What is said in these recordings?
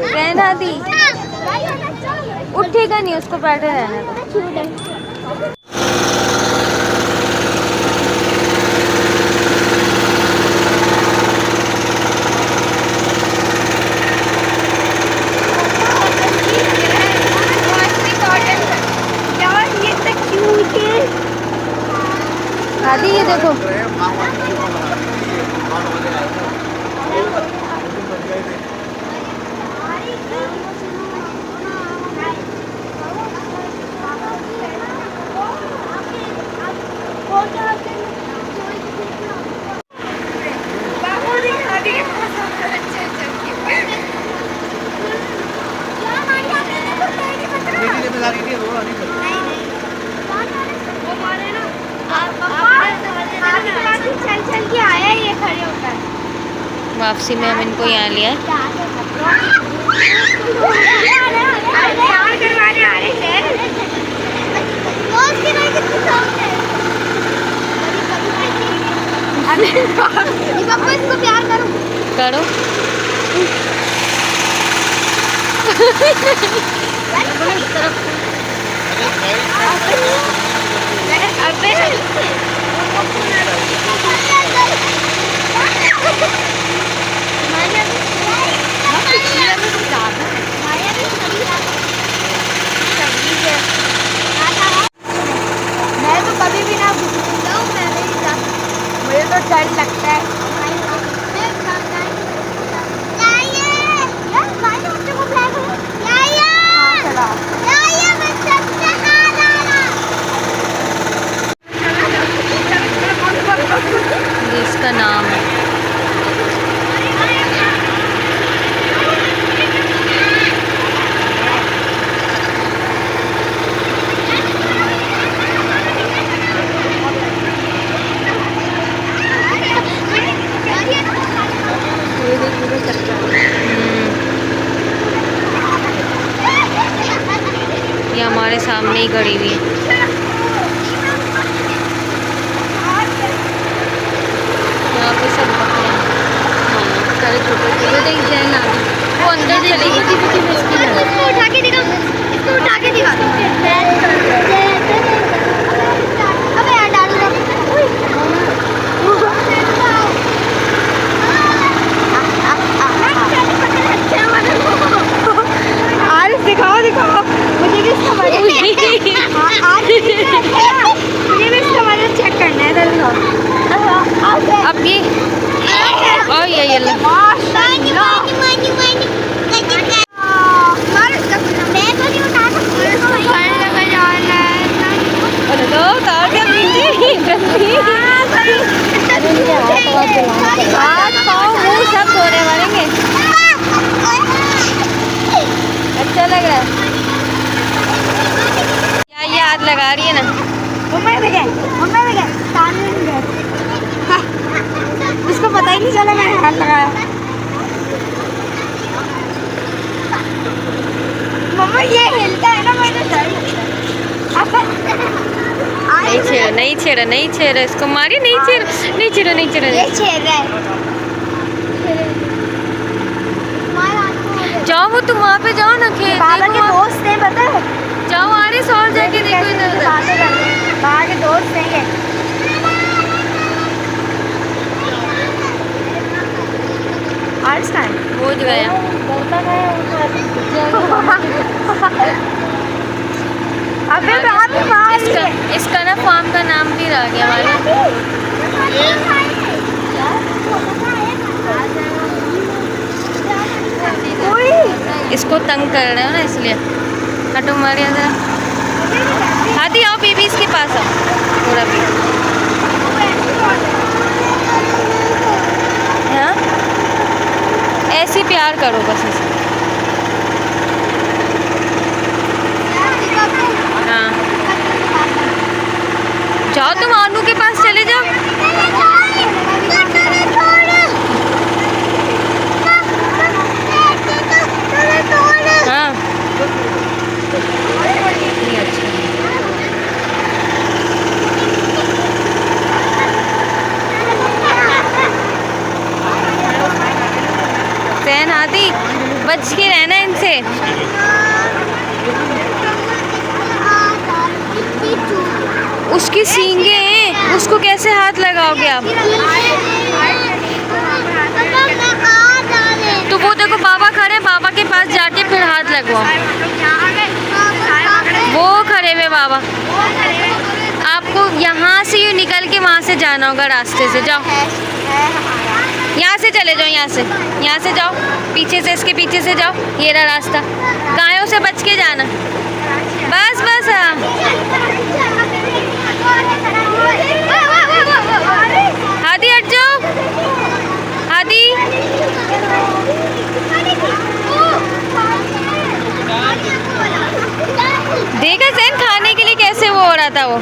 रहना दी, उठेगा नहीं, उसको बैठे रहना। आदि ये देखो, चल के आया ये खड़े होकर। वापसी में हम इनको यहाँ लिया है। इसको प्यार करो करो। मैं तो कभी भी ना घूमता हूँ, मैं नहीं जाती, मुझे तो डर लगता है। ये इसका नाम है। ये हमारे सामने ही खड़ी हुई है। यहाँ पे सब बकरियाँ, सारे छोटे छोटे जैन आ गए, वो अंदर चली गई थी। इसको उठा के दिखा, इसको उठा के दिखा। अबे यार डालू आज दिखाओ दिखाओ मुझे भी इसका मजा मुझे भी इसका मजा चेक करना है। अब ये और ये हाथ पाँव मुँह सब धोने वालेंगे। अच्छा लग रहा है क्या? ये हाथ लगा रही है ना। उसको पता ही नहीं चला मैंने हाथ लगाया। मम्मा ये हिलता है ना, मैंने डर लगता है। नहीं छेड़ा इसको, मारी नहीं छेड़ा। ये छेड़ रहा है। जाओ, वो तुम वहाँ पे जाओ ना, खेल बाबा के दोस्त हैं, पता है? जाओ आरिस, और जाके देखो इधर उधर। बाबा के दोस्त नहीं है। आरिस कहाँ है? वो जो गया अबे इसका ना फार्म का नाम भी रह गया हमारे। इसको तंग कर रहे हो ना, इसलिए हटो मारे जरा। आदि आओ बेबी, इसके पास आओ थोड़ा भी। हाँ, ऐसे प्यार करो बस इसे। हाँ, जाओ तुम आनू के पास चले जाओ। हाँ, नहीं अच्छा। बच के रहना इनसे। उसकी सींगे हैं, उसको कैसे हाथ लगाओगे आप? तो वो देखो बाबा खड़े हैं, बाबा के पास जाके फिर हाथ लगवाओ। वो खड़े हुए बाबा। आपको यहाँ से यूँ निकल के वहाँ से जाना होगा, रास्ते से जाओ। यहाँ से चले जाओ, यहाँ से जाओ, पीछे से, इसके पीछे से जाओ, ये रहा रास्ता। गायों से बच के जाना, बस बस। हादी हट जाओ, हादी। देखा जैन खाने के लिए कैसे वो हो रहा था वो।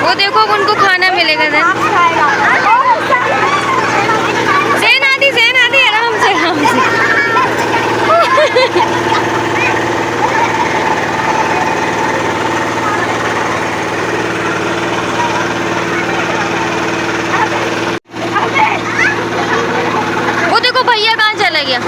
वो देखो उनको खाना मिलेगा जैन आदि आराम से आराम से। वो देखो भैया कहाँ चला गया।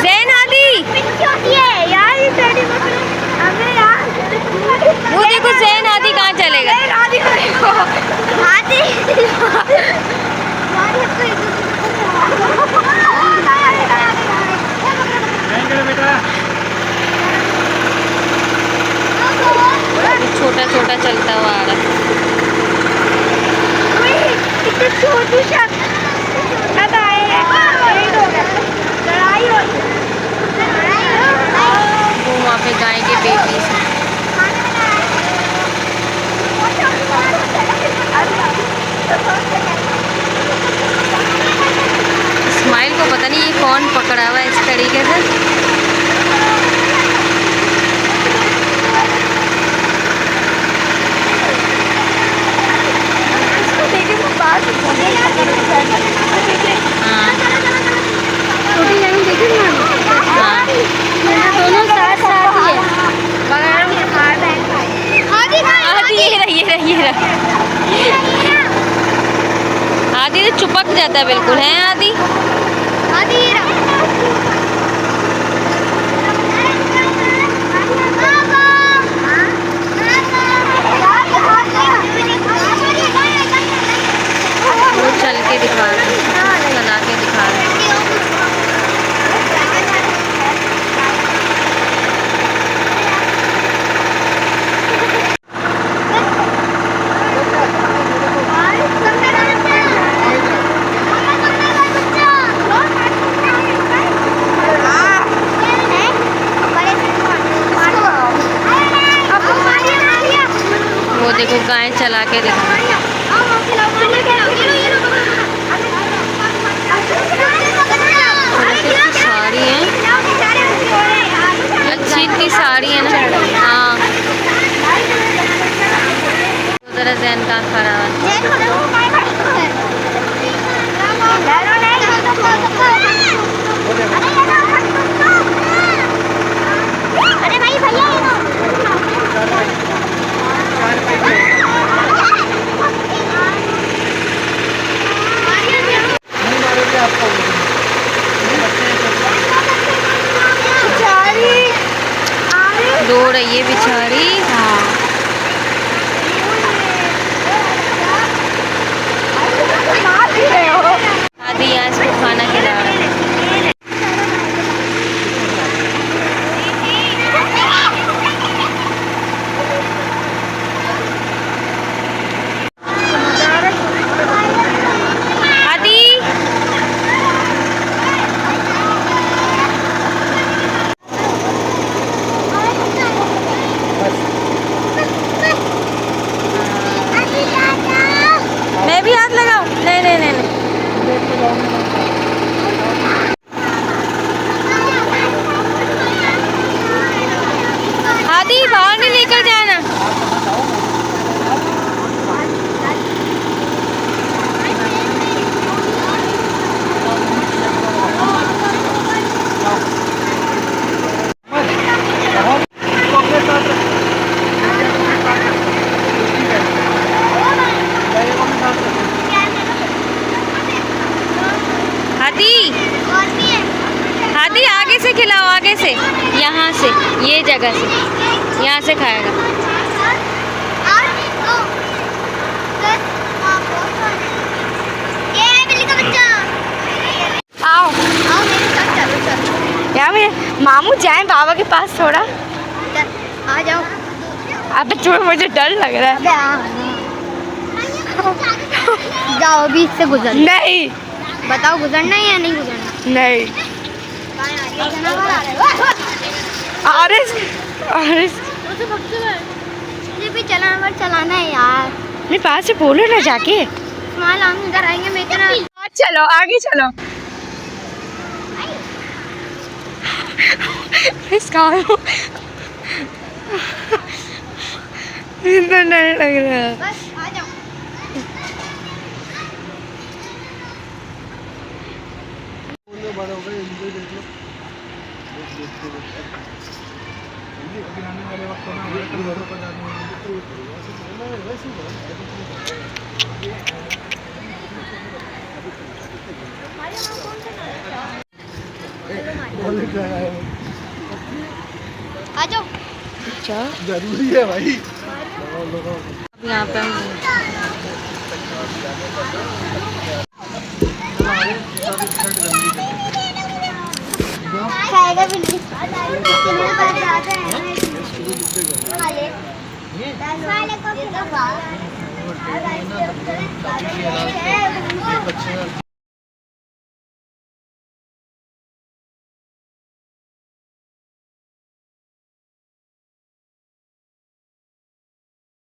जैन आदि, वो देखो जैन आदि कहाँ चलेगा। छोटा छोटा चलता हुआ आ रहा है। छोटी सा वो वहाँ पे गाय के बेबीज हैं। स्माइल को पता नहीं ये कौन पकड़ा हुआ है इस तरीके से। दोनों साथ साथ ही है। आदि तो चिपक जाता है बिल्कुल, है आदि। वो चल के दिखा रहे हैं, चला के दिखा रहे हैं। वो देखो गाय चला के दिखा रहे हैं। साड़ी है, अच्छी इतनी साड़ी है ना। हाँ, जरा जैन कहाँ खड़ा है। अरे भाई भैया रो रही है बेचारी। हाँ, आदि यहाँ इसको खाना खिला रहा है। खिलाओ आगे से, यहाँ से, ये जगह से, यहाँ से खाएगा। आओ आओ मेरे साथ, चलो चलो। यार मेरे मामू जाएं बाबा के पास थोड़ा। आ जाओ। अबे छोड़, मुझे डर लग रहा है। अबे जाओ अभी इससे गुजर। नहीं बताओ गुजरना है या नहीं गुजरना? नहीं। आरिस आरिस मुझे भी चलाना है यार। मेरे पास से बोलो ना जाके। स्माइल, हम इधर आएंगे मैं इतना। चलो आगे चलो। इसका इतना डर लग रहा है। बस आ जाओ। आ जाओ। अच्छा जरूरी है भाई। यहाँ पे खाएगा भी नहीं। मेरे पास ज़्यादा है। खा ले।